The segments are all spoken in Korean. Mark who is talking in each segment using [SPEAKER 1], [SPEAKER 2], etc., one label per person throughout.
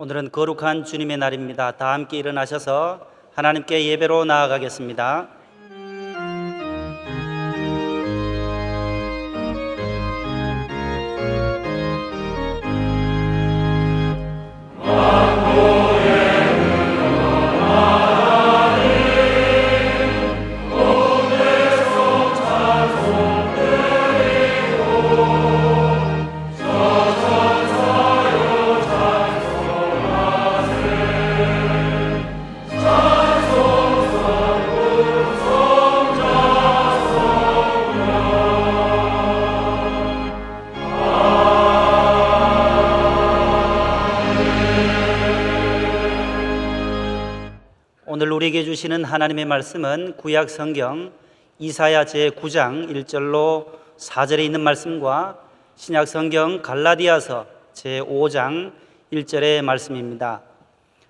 [SPEAKER 1] 오늘은 거룩한 주님의 날입니다. 다 함께 일어나셔서 하나님께 예배로 나아가겠습니다. 오늘 우리에게 주시는 하나님의 말씀은 구약 성경 이사야 제9장 1절로 4절에 있는 말씀과 신약 성경 갈라디아서 제5장 1절의 말씀입니다.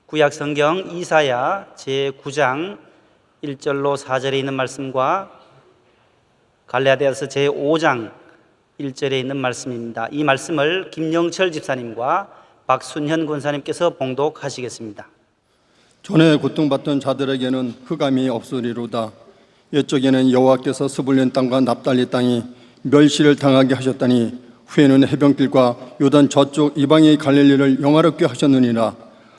[SPEAKER 1] 구약 성경 이사야 제9장 1절로 4절에 있는 말씀과 갈라디아서 제5장 1절에 있는 말씀입니다. 이 말씀을 김영철 집사님과 박순현 권사님께서 봉독하시겠습니다.
[SPEAKER 2] 전에 고통받던 자들에게는 흑암이 없으리로다. 옛적에는 여호와께서 스불린 땅과 납달리 땅이 멸시를 당하게 하셨다니 후에는 해변길과 요단 저쪽 이방의 갈릴리를 영화롭게 하셨느니라.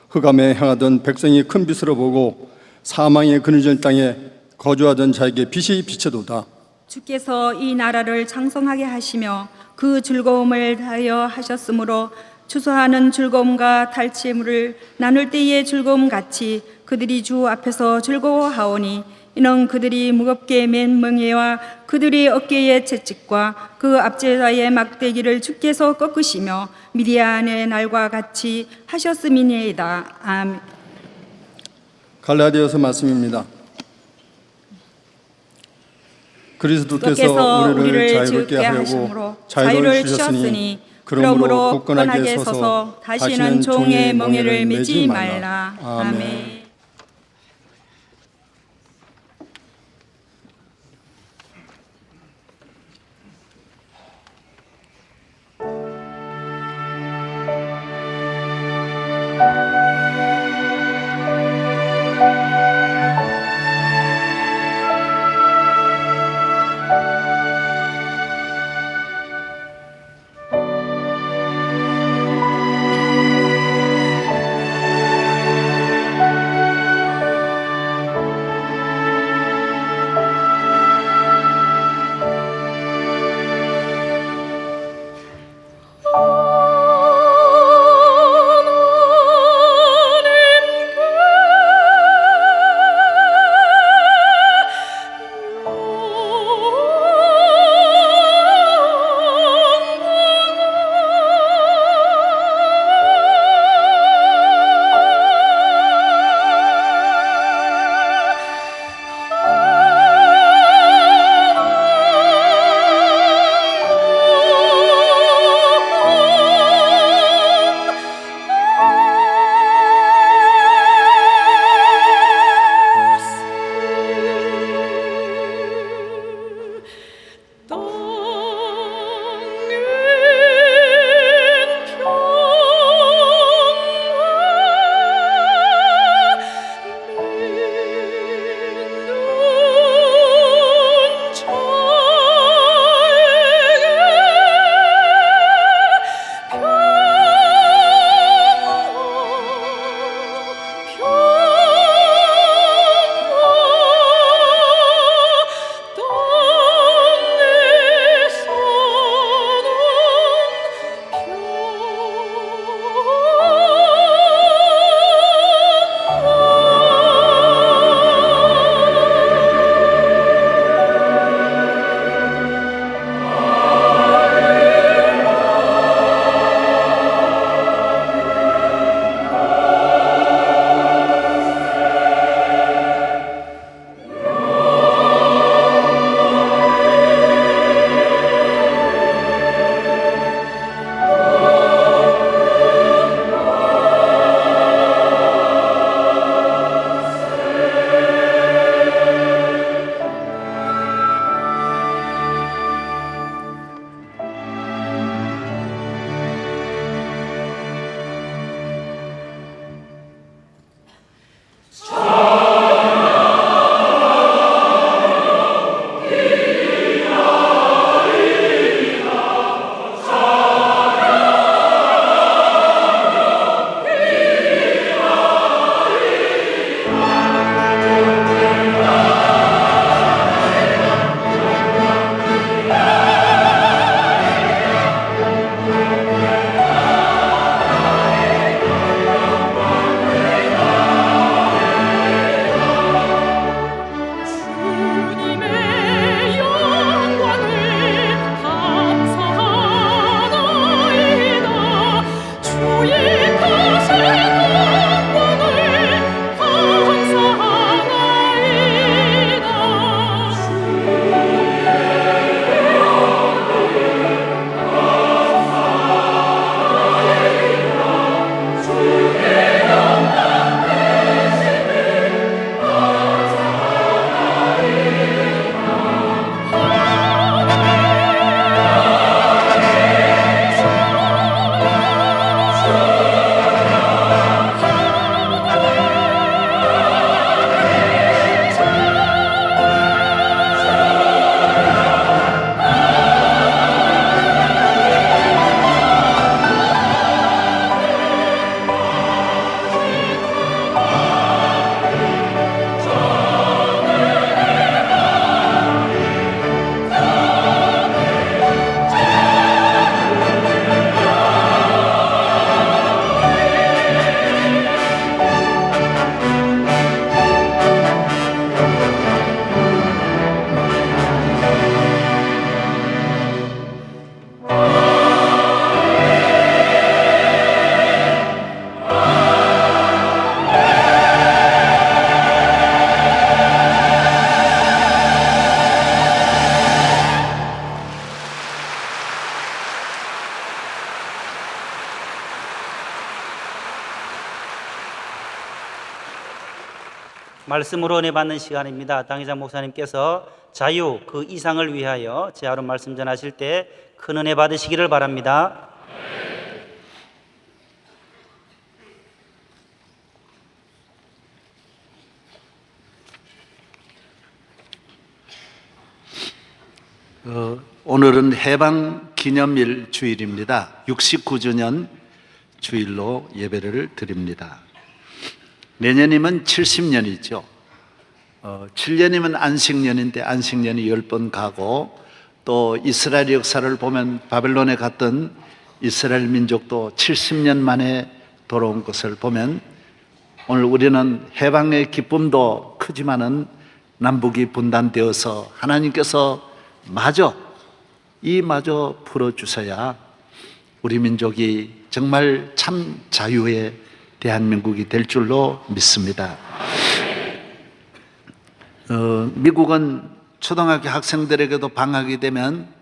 [SPEAKER 2] 흑암에 향하던 백성이 큰 빛으로 보고 사망의 그늘진 땅에 거주하던 자에게 빛이 비쳐도다.
[SPEAKER 3] 주께서 이 나라를 창성하게 하시며 그 즐거움을 다하여 하셨으므로 추수하는 즐거움과 탈취의 물을 나눌 때의 즐거움 같이 그들이 주 앞에서 즐거워하오니 이는 그들이 무겁게 맨 멍에와 그들의 어깨의 채찍과 그 압제자의 막대기를 주께서 꺾으시며 미디안의 날과 같이 하셨음이니이다. 아멘.
[SPEAKER 2] 갈라디아서 말씀입니다. 그리스도께서 우리를 자유롭게 하려고 자유를 주셨으니 그러므로 굳건하게 서서 다시는 종의 멍에를 매지 말라. 아멘.
[SPEAKER 1] 말씀으로 은혜 받는 시간입니다. 당회장 목사님께서 자유 그 이상을 위하여 제하로 말씀 전하실 때 큰 은혜 받으시기를 바랍니다.
[SPEAKER 4] 오늘은 해방 기념일 주일입니다. 69주년 주일로 예배를 드립니다. 내년이면 70년이죠. 7년이면 안식년인데 안식년이 10번 가고, 또 이스라엘 역사를 보면 바벨론에 갔던 이스라엘 민족도 70년 만에 돌아온 것을 보면, 오늘 우리는 해방의 기쁨도 크지만은 남북이 분단되어서 하나님께서 마저 풀어주셔야 우리 민족이 정말 참 자유의 대한민국이 될 줄로 믿습니다. 미국은 초등학교 학생들에게도 방학이 되면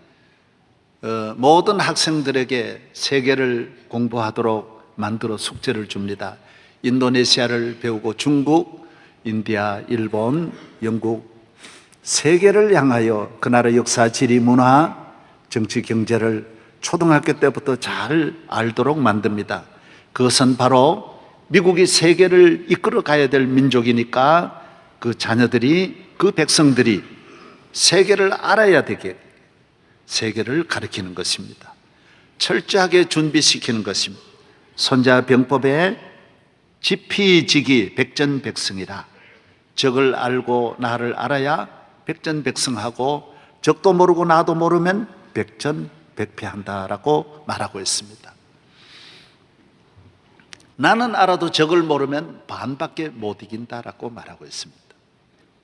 [SPEAKER 4] 모든 학생들에게 세계를 공부하도록 만들어 숙제를 줍니다. 인도네시아를 배우고 중국, 인디아, 일본, 영국, 세계를 향하여 그 나라 역사, 지리, 문화, 정치, 경제를 초등학교 때부터 잘 알도록 만듭니다. 그것은 바로 미국이 세계를 이끌어 가야 될 민족이니까 그 자녀들이, 그 백성들이 세계를 알아야 되게 세계를 가르치는 것입니다. 철저하게 준비시키는 것입니다. 손자병법에 지피지기 백전백승이라, 적을 알고 나를 알아야 백전백승하고, 적도 모르고 나도 모르면 백전백패한다라고 말하고 있습니다. 나는 알아도 적을 모르면 반밖에 못 이긴다라고 말하고 있습니다.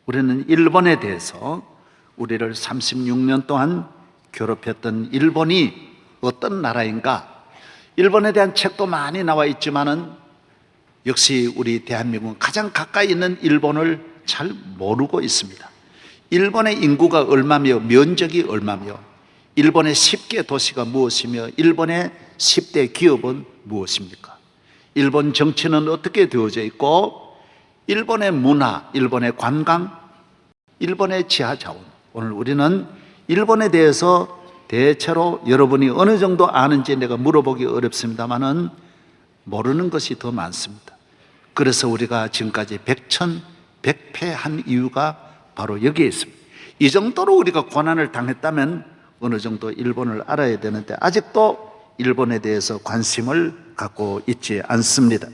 [SPEAKER 4] 우리는 일본에 대해서, 우리를 36년 동안 괴롭혔던 일본이 어떤 나라인가, 일본에 대한 책도 많이 나와 있지만은 역시 우리 대한민국은 가장 가까이 있는 일본을 잘 모르고 있습니다. 일본의 인구가 얼마며 면적이 얼마며, 일본의 10개 도시가 무엇이며, 일본의 10대 기업은 무엇입니까? 일본 정치는 어떻게 되어져 있고, 일본의 문화, 일본의 관광, 일본의 지하자원, 오늘 우리는 일본에 대해서 대체로 여러분이 어느 정도 아는지 내가 물어보기 어렵습니다만은 모르는 것이 더 많습니다. 그래서 우리가 지금까지 백천백패한 이유가 바로 여기에 있습니다. 이 정도로 우리가 고난을 당했다면 어느 정도 일본을 알아야 되는데 아직도 일본에 대해서 관심을 갖고 있지 않습니다.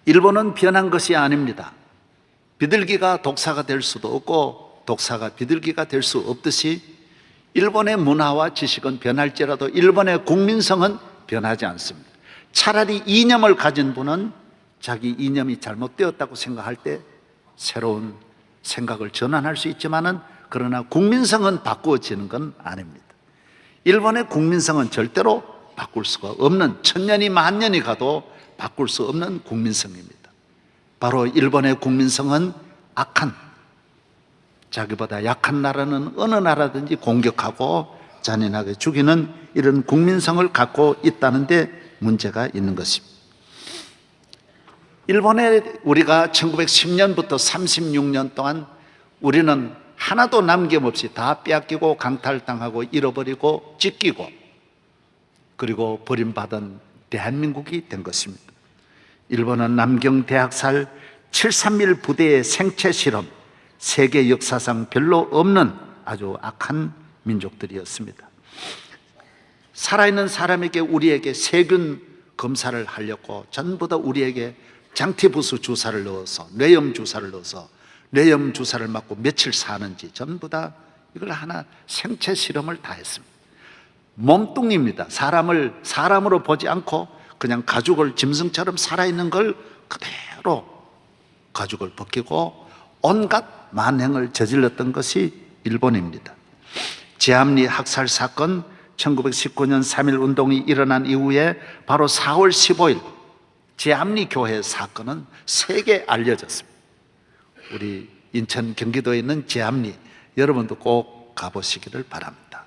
[SPEAKER 4] 일본은 변한 것이 아닙니다. 비둘기가 독사가 될 수도 없고 독사가 비둘기가 될 수 없듯이 일본의 문화와 지식은 변할지라도 일본의 국민성은 변하지 않습니다. 차라리 이념을 가진 분은 자기 이념이 잘못되었다고 생각할 때 새로운 생각을 전환할 수 있지만은, 그러나 국민성은 바꾸어지는 건 아닙니다. 일본의 국민성은 절대로 바꿀 수가 없는, 천년이 만년이 가도 바꿀 수 없는 국민성입니다. 바로 일본의 국민성은 악한, 자기보다 약한 나라는 어느 나라든지 공격하고 잔인하게 죽이는 이런 국민성을 갖고 있다는 데 문제가 있는 것입니다. 일본에 우리가 1910년부터 36년 동안 우리는 하나도 남김없이 다 빼앗기고 강탈당하고 잃어버리고 찢기고 그리고 버림받은 대한민국이 된 것입니다. 일본은 남경 대학살 731 부대의 생체 실험, 세계 역사상 별로 없는 아주 악한 민족들이었습니다. 살아있는 사람에게, 우리에게 세균 검사를 하려고 전부 다 우리에게 장티부스 주사를 넣어서, 뇌염 주사를 넣어서 뇌염 주사를 맞고 며칠 사는지 전부 다 이걸 하나 생체 실험을 다 했습니다. 몸뚱이입니다. 사람을 사람으로 보지 않고 그냥 가죽을 짐승처럼 살아있는 걸 그대로 가죽을 벗기고 온갖 만행을 저질렀던 것이 일본입니다. 제암리 학살 사건, 1919년 3.1 운동이 일어난 이후에 바로 4월 15일 제암리 교회 사건은 세계에 알려졌습니다. 우리 인천 경기도에 있는 제암리, 여러분도 꼭 가보시기를 바랍니다.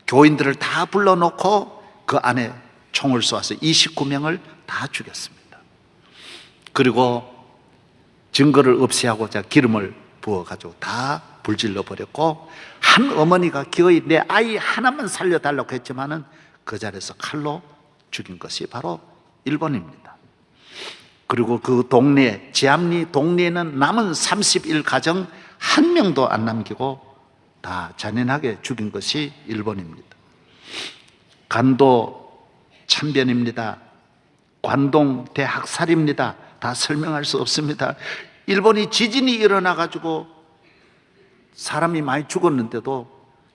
[SPEAKER 4] 교인들을 다 불러놓고 그 안에 총을 쏘아서 29명을 다 죽였습니다. 그리고 증거를 없애하고자 기름을 부어가지고 다 불질러 버렸고, 한 어머니가 기어이 내 아이 하나만 살려달라고 했지만은 그 자리에서 칼로 죽인 것이 바로 일본입니다. 그리고 그 동네, 지암리 동네에는 남은 31가정 한 명도 안 남기고 다 잔인하게 죽인 것이 일본입니다. 간도 참변입니다. 관동 대학살입니다. 다 설명할 수 없습니다. 일본이 지진이 일어나가지고 사람이 많이 죽었는데도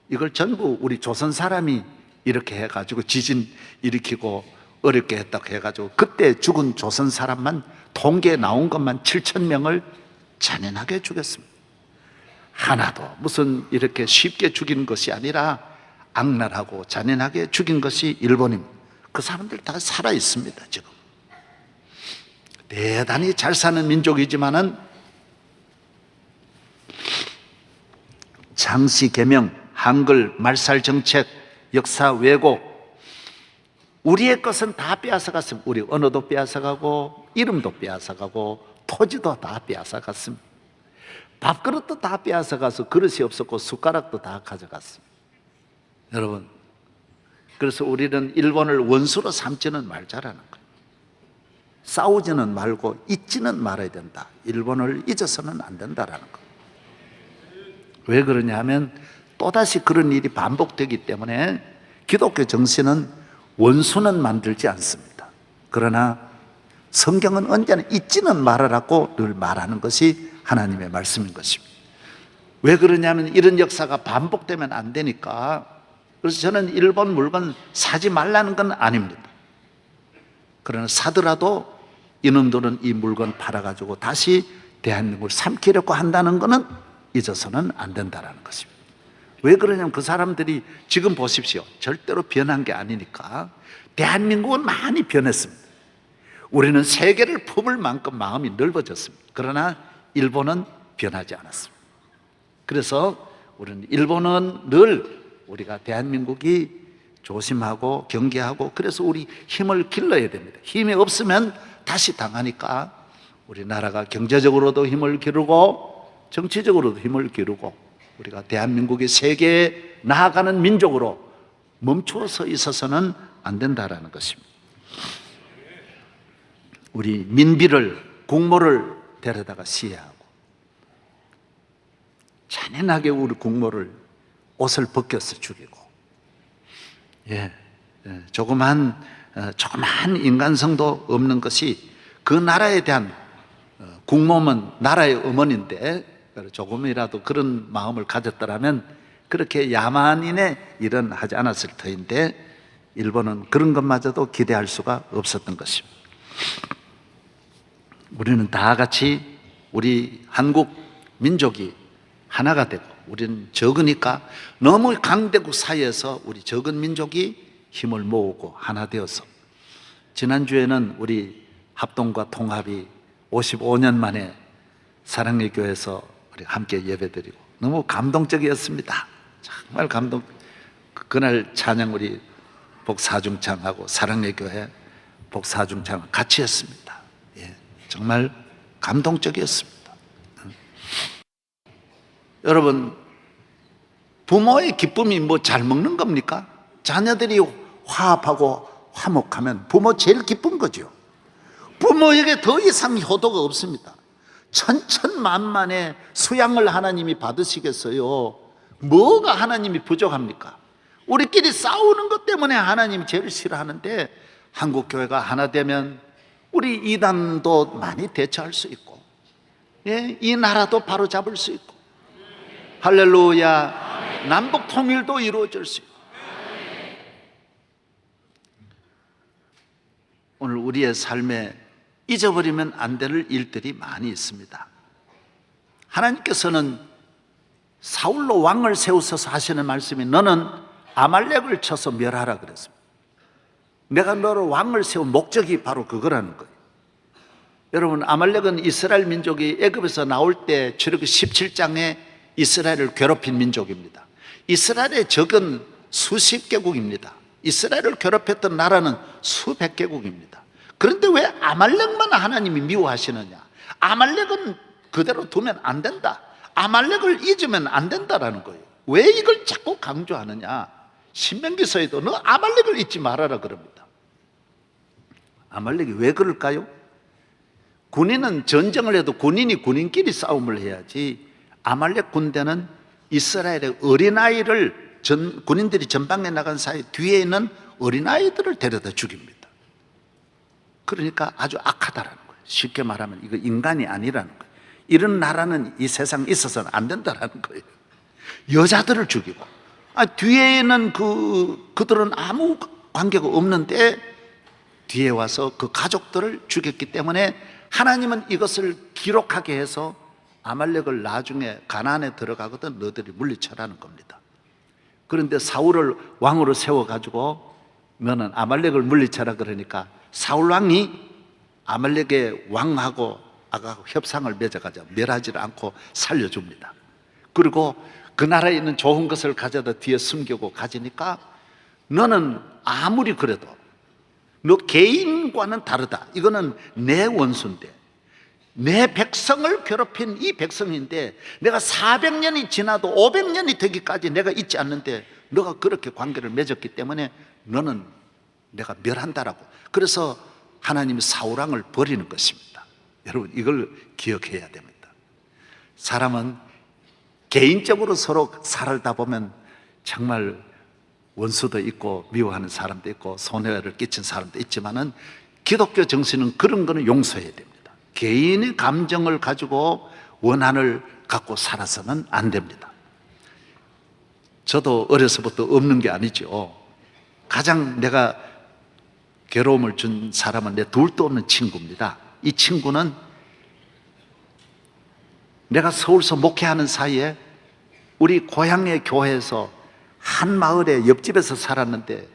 [SPEAKER 4] 이걸 전부 우리 조선 사람이 이렇게 해가지고 지진 일으키고 어렵게 했다고 해가지고 그때 죽은 조선 사람만 통계에 나온 것만 7,000명을 잔인하게 죽였습니다. 하나도 무슨 이렇게 쉽게 죽인 것이 아니라 악랄하고 잔인하게 죽인 것이 일본입니다. 그 사람들 다 살아 있습니다. 지금 대단히 잘 사는 민족이지만은 장씨 개명, 한글 말살 정책, 역사 왜곡, 우리의 것은 다 빼앗아갔습니다. 우리 언어도 빼앗아가고 이름도 빼앗아가고 토지도 다 빼앗아갔습니다. 밥그릇도 다 빼앗아가서 그릇이 없었고 숟가락도 다 가져갔습니다. 여러분, 그래서 우리는 일본을 원수로 삼지는 말자라는 거예요. 싸우지는 말고 잊지는 말아야 된다. 일본을 잊어서는 안 된다라는 거예요. 왜 그러냐 하면 또다시 그런 일이 반복되기 때문에 기독교 정신은 원수는 만들지 않습니다. 그러나 성경은 언제나 잊지는 말아라고 늘 말하는 것이 하나님의 말씀인 것입니다. 왜 그러냐면 이런 역사가 반복되면 안 되니까. 그래서 저는 일본 물건 사지 말라는 건 아닙니다. 그러나 사더라도 이놈들은 이 물건 팔아가지고 다시 대한민국을 삼키려고 한다는 것은 잊어서는 안 된다는 것입니다. 왜 그러냐면 그 사람들이 지금 보십시오. 절대로 변한 게 아니니까. 대한민국은 많이 변했습니다. 우리는 세계를 품을 만큼 마음이 넓어졌습니다. 그러나 일본은 변하지 않았습니다. 그래서 우리는 일본은 늘 우리가 대한민국이 조심하고 경계하고, 그래서 우리 힘을 길러야 됩니다. 힘이 없으면 다시 당하니까 우리나라가 경제적으로도 힘을 기르고 정치적으로도 힘을 기르고 우리가 대한민국이 세계에 나아가는 민족으로 멈추어서 있어서는 안 된다라는 것입니다. 우리 민비를, 국모를 데려다가 시해하고 잔인하게 우리 국모를 옷을 벗겨서 죽이고, 조그만 인간성도 없는 것이 그 나라에 대한, 국모는 나라의 어머니인데 조금이라도 그런 마음을 가졌더라면 그렇게 야만인의 일은 하지 않았을 터인데 일본은 그런 것마저도 기대할 수가 없었던 것입니다. 우리는 다 같이 우리 한국 민족이 하나가 되고, 우리는 적으니까 너무 강대국 사이에서 우리 적은 민족이 힘을 모으고 하나 되어서, 지난주에는 우리 합동과 통합이 55년 만에 사랑의 교회에서 우리 함께 예배드리고 너무 감동적이었습니다. 정말 감동. 그날 찬양 우리 복사중창하고 사랑의 교회 복사중창 같이 했습니다. 정말 감동적이었습니다. 여러분, 부모의 기쁨이 뭐 잘 먹는 겁니까? 자녀들이 화합하고 화목하면 부모 제일 기쁜 거죠. 부모에게 더 이상 효도가 없습니다. 천천만만의 수양을 하나님이 받으시겠어요? 뭐가 하나님이 부족합니까? 우리끼리 싸우는 것 때문에 하나님이 제일 싫어하는데, 한국교회가 하나 되면 우리 이단도 많이 대처할 수 있고, 이 나라도 바로 잡을 수 있고, 할렐루야, 남북 통일도 이루어질 수 있고. 오늘 우리의 삶에 잊어버리면 안 될 일들이 많이 있습니다. 하나님께서는 사울로 왕을 세우셔서 하시는 말씀이, 너는 아말렉을 쳐서 멸하라 그랬습니다. 내가 너를 왕을 세운 목적이 바로 그거라는 거예요. 여러분, 아말렉은 이스라엘 민족이 애굽에서 나올 때 출애굽기 17장에 이스라엘을 괴롭힌 민족입니다. 이스라엘의 적은 수십 개국입니다. 이스라엘을 괴롭혔던 나라는 수백 개국입니다. 그런데 왜 아말렉만 하나님이 미워하시느냐? 아말렉은 그대로 두면 안 된다. 아말렉을 잊으면 안 된다라는 거예요. 왜 이걸 자꾸 강조하느냐? 신명기서에도 너 아말렉을 잊지 말아라 그럽니다. 아말렉이 왜 그럴까요? 군인은 전쟁을 해도 군인이 군인끼리 싸움을 해야지, 아말렉 군대는 이스라엘의 어린아이를 군인들이 전방에 나간 사이 뒤에 있는 어린아이들을 데려다 죽입니다. 그러니까 아주 악하다라는 거예요. 쉽게 말하면 이거 인간이 아니라는 거예요. 이런 나라는 이 세상에 있어서는 안 된다라는 거예요. 여자들을 죽이고, 뒤에는 그들은 아무 관계가 없는데 뒤에 와서 그 가족들을 죽였기 때문에 하나님은 이것을 기록하게 해서 아말렉을 나중에 가나안에 들어가거든 너희들이 물리쳐라는 겁니다. 그런데 사울을 왕으로 세워가지고 너는 아말렉을 물리쳐라 그러니까 사울 왕이 아말렉의 왕하고 아가하고 협상을 맺어가지고 멸하지를 않고 살려줍니다. 그리고 그 나라에 있는 좋은 것을 가져다 뒤에 숨기고 가지니까 너는 아무리 그래도 너 개인과는 다르다. 이거는 내 원수인데, 내 백성을 괴롭힌 이 백성인데 내가 400년이 지나도 500년이 되기까지 내가 잊지 않는데 너가 그렇게 관계를 맺었기 때문에 너는 내가 멸한다라고. 그래서 하나님이 사울왕을 버리는 것입니다. 여러분, 이걸 기억해야 됩니다. 사람은 개인적으로 서로 살다 보면 정말 원수도 있고 미워하는 사람도 있고 손해를 끼친 사람도 있지만은 기독교 정신은 그런 거는 용서해야 됩니다. 개인의 감정을 가지고 원한을 갖고 살아서는 안 됩니다. 저도 어려서부터 없는 게 아니죠. 가장 내가 괴로움을 준 사람은 내 둘도 없는 친구입니다. 이 친구는 내가 서울서 목회하는 사이에 우리 고향의 교회에서 한 마을에 옆집에서 살았는데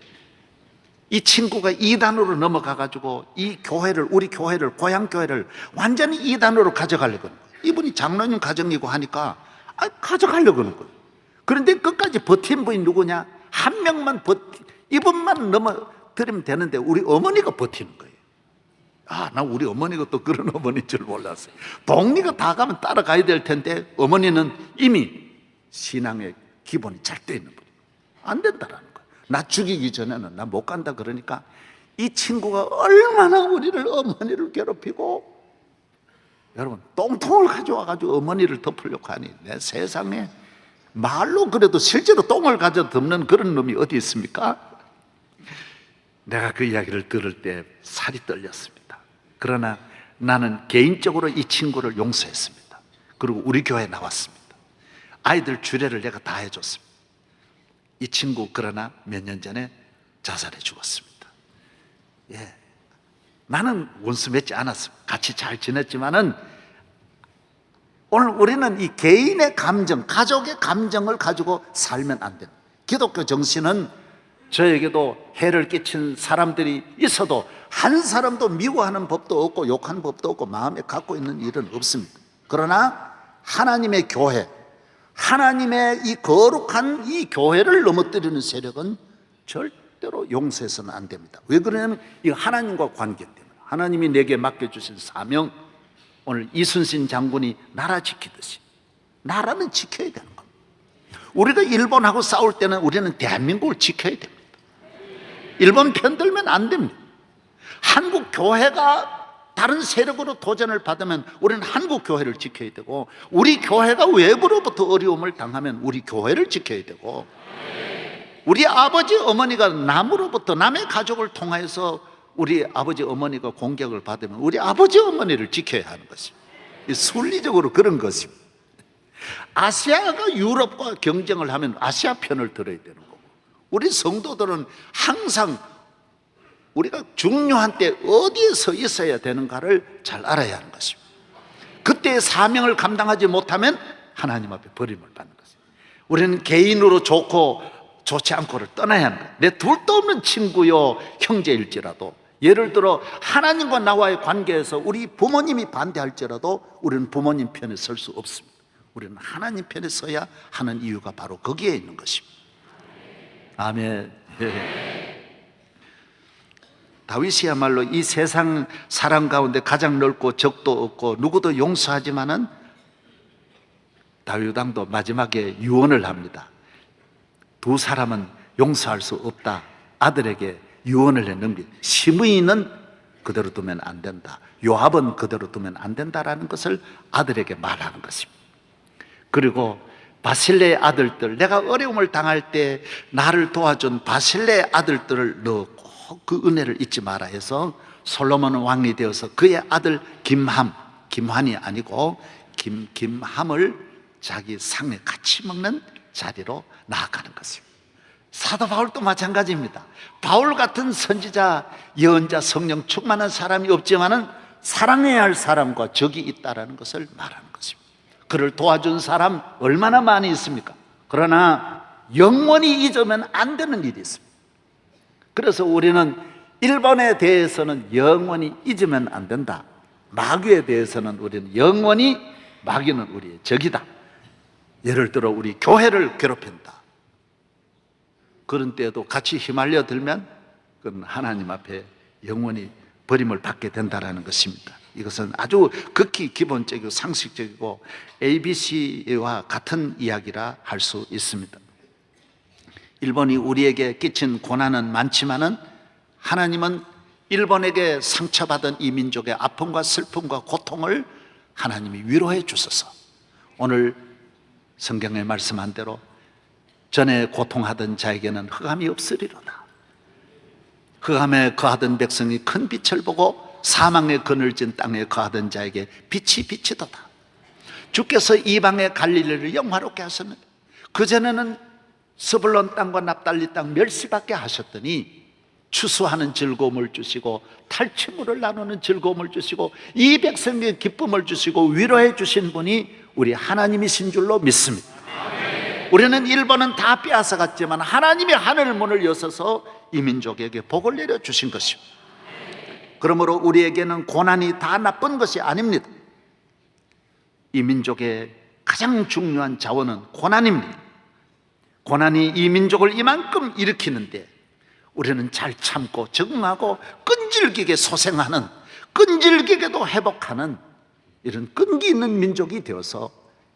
[SPEAKER 4] 이 친구가 이단으로 넘어가가지고 이 교회를, 우리 교회를, 고향 교회를 완전히 이단으로 가져가려고 하는 거예요. 이분이 장로님 가정이고 하니까 가져가려고 하는 거예요. 그런데 끝까지 버틴 분이 누구냐? 한 명만 이분만 넘어뜨리면 되는데 우리 어머니가 버티는 거예요. 나 우리 어머니가 또 그런 어머니인 줄 몰랐어요. 동리가 다 가면 따라가야 될 텐데 어머니는 이미 신앙의 기본이 잘 돼 있는 거예요. 안 된다라는 거예요. 나 죽이기 전에는 나 못 간다 그러니까 이 친구가 얼마나 우리를, 어머니를 괴롭히고, 여러분 똥통을 가져와가지고 어머니를 덮으려고 하니 내 세상에 말로 그래도 실제로 똥을 가져 덮는 그런 놈이 어디 있습니까? 내가 그 이야기를 들을 때 살이 떨렸습니다. 그러나 나는 개인적으로 이 친구를 용서했습니다. 그리고 우리 교회에 나왔습니다. 아이들 주례를 내가 다 해줬습니다. 이 친구 그러나 몇 년 전에 자살해 죽었습니다. 예, 나는 원수 맺지 않았습니다. 같이 잘 지냈지만은 오늘 우리는 이 개인의 감정, 가족의 감정을 가지고 살면 안 됩니다. 기독교 정신은 저에게도 해를 끼친 사람들이 있어도 한 사람도 미워하는 법도 없고 욕하는 법도 없고 마음에 갖고 있는 일은 없습니다. 그러나 하나님의 교회, 하나님의 이 거룩한 이 교회를 넘어뜨리는 세력은 절대로 용서해서는 안 됩니다. 왜 그러냐면 이 하나님과 관계 때문에. 하나님이 내게 맡겨주신 사명, 오늘 이순신 장군이 나라 지키듯이 나라는 지켜야 되는 겁니다. 우리가 일본하고 싸울 때는 우리는 대한민국을 지켜야 됩니다. 일본 편들면 안 됩니다. 한국 교회가 다른 세력으로 도전을 받으면 우리는 한국 교회를 지켜야 되고, 우리 교회가 외부로부터 어려움을 당하면 우리 교회를 지켜야 되고, 우리 아버지 어머니가 남으로부터, 남의 가족을 통해서 우리 아버지 어머니가 공격을 받으면 우리 아버지 어머니를 지켜야 하는 것입니다. 순리적으로 그런 것입니다. 아시아가 유럽과 경쟁을 하면 아시아 편을 들어야 되는 거고, 우리 성도들은 항상 우리가 중요한 때 어디에 서 있어야 되는가를 잘 알아야 하는 것입니다. 그때의 사명을 감당하지 못하면 하나님 앞에 버림을 받는 것입니다. 우리는 개인으로 좋고 좋지 않고를 떠나야 하는 거예요. 내 둘도 없는 친구요 형제일지라도, 예를 들어 하나님과 나와의 관계에서 우리 부모님이 반대할지라도 우리는 부모님 편에 설 수 없습니다. 우리는 하나님 편에 서야 하는 이유가 바로 거기에 있는 것입니다. 아멘. 다윗이야말로 이 세상 사람 가운데 가장 넓고 적도 없고 누구도 용서하지만은 다윗 왕도 마지막에 유언을 합니다. 두 사람은 용서할 수 없다. 아들에게 유언을 해넘깁니다. 시므이는 그대로 두면 안 된다. 요압은 그대로 두면 안 된다라는 것을 아들에게 말하는 것입니다. 그리고 바실레의 아들들, 내가 어려움을 당할 때 나를 도와준 바실레의 아들들을 너 꼭 그 은혜를 잊지 마라 해서 솔로몬은 왕이 되어서 그의 아들 김환이 아니고 김함을 자기 상에 같이 먹는 자리로 나아가는 것입니다. 사도 바울도 마찬가지입니다. 바울 같은 선지자, 예언자, 성령 충만한 사람이 없지만은 사랑해야 할 사람과 적이 있다라는 것을 말하는 것입니다. 그를 도와준 사람 얼마나 많이 있습니까? 그러나 영원히 잊으면 안 되는 일이 있습니다. 그래서 우리는 일본에 대해서는 영원히 잊으면 안 된다. 마귀에 대해서는 우리는 영원히, 마귀는 우리의 적이다. 예를 들어 우리 교회를 괴롭힌다. 그런 때에도 같이 휘말려 들면 그건 하나님 앞에 영원히 버림을 받게 된다는 것입니다. 이것은 아주 극히 기본적이고 상식적이고 ABC와 같은 이야기라 할 수 있습니다. 일본이 우리에게 끼친 고난은 많지만은 하나님은 일본에게 상처받은 이 민족의 아픔과 슬픔과 고통을 하나님이 위로해 주소서. 오늘 성경에 말씀한 대로 전에 고통하던 자에게는 흑암이 없으리로다. 흑암에 거하던 백성이 큰 빛을 보고 사망의 그늘진 땅에 거하던 자에게 빛이 비치도다. 주께서 이방의 갈릴리를 영화롭게 하셨는데 그전에는 스불론 땅과 납달리 땅 멸시받게 하셨더니 추수하는 즐거움을 주시고 탈취물을 나누는 즐거움을 주시고 이 백성에게 기쁨을 주시고 위로해 주신 분이 우리 하나님이신 줄로 믿습니다. 우리는 일본은 다 빼앗아갔지만 하나님이 하늘 문을 여셔서 이 민족에게 복을 내려주신 것입니다. 그러므로 우리에게는 고난이 다 나쁜 것이 아닙니다. 이 민족의 가장 중요한 자원은 고난입니다. 고난이 이 민족을 이만큼 일으키는데 우리는 잘 참고 적응하고 끈질기게 소생하는, 끈질기게도 회복하는 이런 끈기 있는 민족이 되어서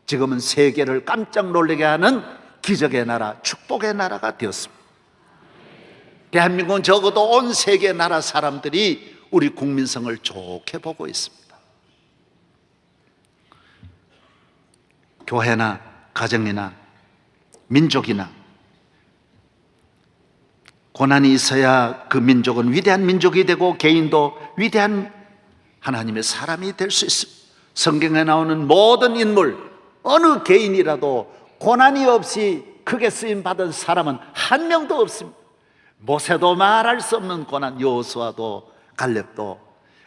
[SPEAKER 4] 지금은 세계를 깜짝 놀라게 하는 기적의 나라, 축복의 나라가 되었습니다. 대한민국은 적어도 온 세계 나라 사람들이 우리 국민성을 좋게 보고 있습니다. 교회나 가정이나 민족이나 고난이 있어야 그 민족은 위대한 민족이 되고 개인도 위대한 하나님의 사람이 될 수 있습니다. 성경에 나오는 모든 인물, 어느 개인이라도 고난이 없이 크게 쓰임받은 사람은 한 명도 없습니다. 모세도 말할 수 없는 고난, 여호수아도 갈렙도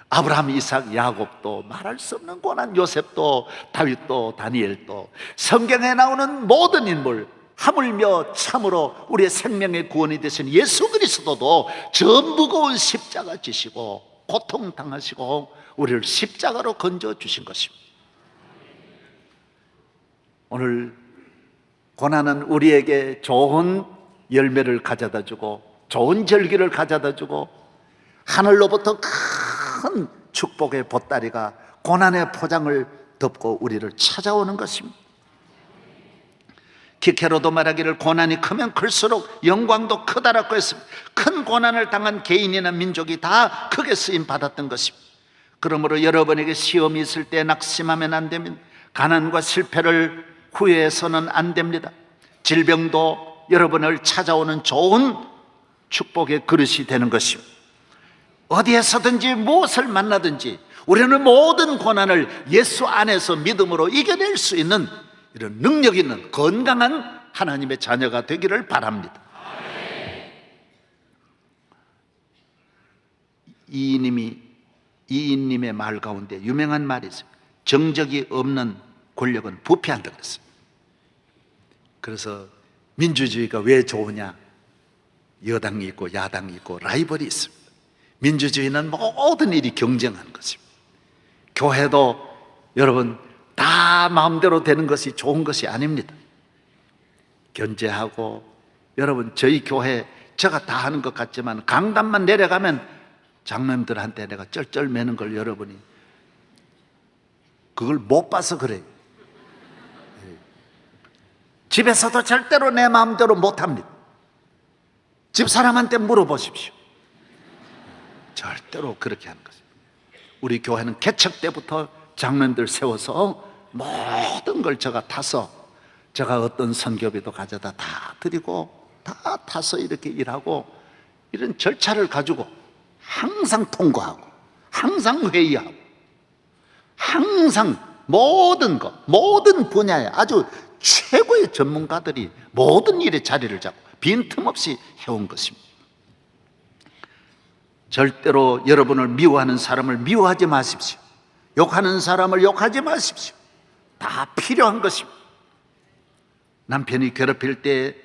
[SPEAKER 4] 아브라함, 이삭, 야곱도 말할 수 없는 고난, 요셉도 다윗도 다니엘도 성경에 나오는 모든 인물, 하물며 참으로 우리의 생명의 구원이 되신 예수 그리스도도 저 무거운 십자가 지시고 고통당하시고 우리를 십자가로 건져주신 것입니다. 오늘 고난은 우리에게 좋은 열매를 가져다 주고 좋은 절기를 가져다 주고 하늘로부터 큰 축복의 보따리가 고난의 포장을 덮고 우리를 찾아오는 것입니다. 기케로도 말하기를 고난이 크면 클수록 영광도 크다라고 했습니다. 큰 고난을 당한 개인이나 민족이 다 크게 쓰임 받았던 것입니다. 그러므로 여러분에게 시험이 있을 때 낙심하면 안 됩니다. 가난과 실패를 후회해서는 안 됩니다. 질병도 여러분을 찾아오는 좋은 축복의 그릇이 되는 것입니다. 어디에서든지 무엇을 만나든지 우리는 모든 고난을 예수 안에서 믿음으로 이겨낼 수 있는 이런 능력 있는 건강한 하나님의 자녀가 되기를 바랍니다. 이인님의 말 가운데 유명한 말이 있어요. 정적이 없는 권력은 부패한다 그랬어요. 그래서 민주주의가 왜 좋으냐? 여당이 있고 야당이 있고 라이벌이 있습니다. 민주주의는 모든 일이 경쟁하는 것입니다. 교회도 여러분 다 마음대로 되는 것이 좋은 것이 아닙니다. 견제하고 여러분 저희 교회 제가 다 하는 것 같지만 강단만 내려가면 장로님들한테 내가 쩔쩔매는 걸 여러분이 그걸 못 봐서 그래요. 집에서도 절대로 내 마음대로 못합니다. 집사람한테 물어보십시오. 절대로 그렇게 하는 것입니다. 우리 교회는 개척 때부터 장로님들 세워서 모든 걸 제가 타서, 제가 어떤 선교비도 가져다 다 드리고 다 타서 이렇게 일하고, 이런 절차를 가지고 항상 통과하고 항상 회의하고 항상 모든 것, 모든 분야에 아주 최고의 전문가들이 모든 일에 자리를 잡고 빈틈없이 해온 것입니다. 절대로 여러분을 미워하는 사람을 미워하지 마십시오. 욕하는 사람을 욕하지 마십시오. 다 필요한 것입니다. 남편이 괴롭힐 때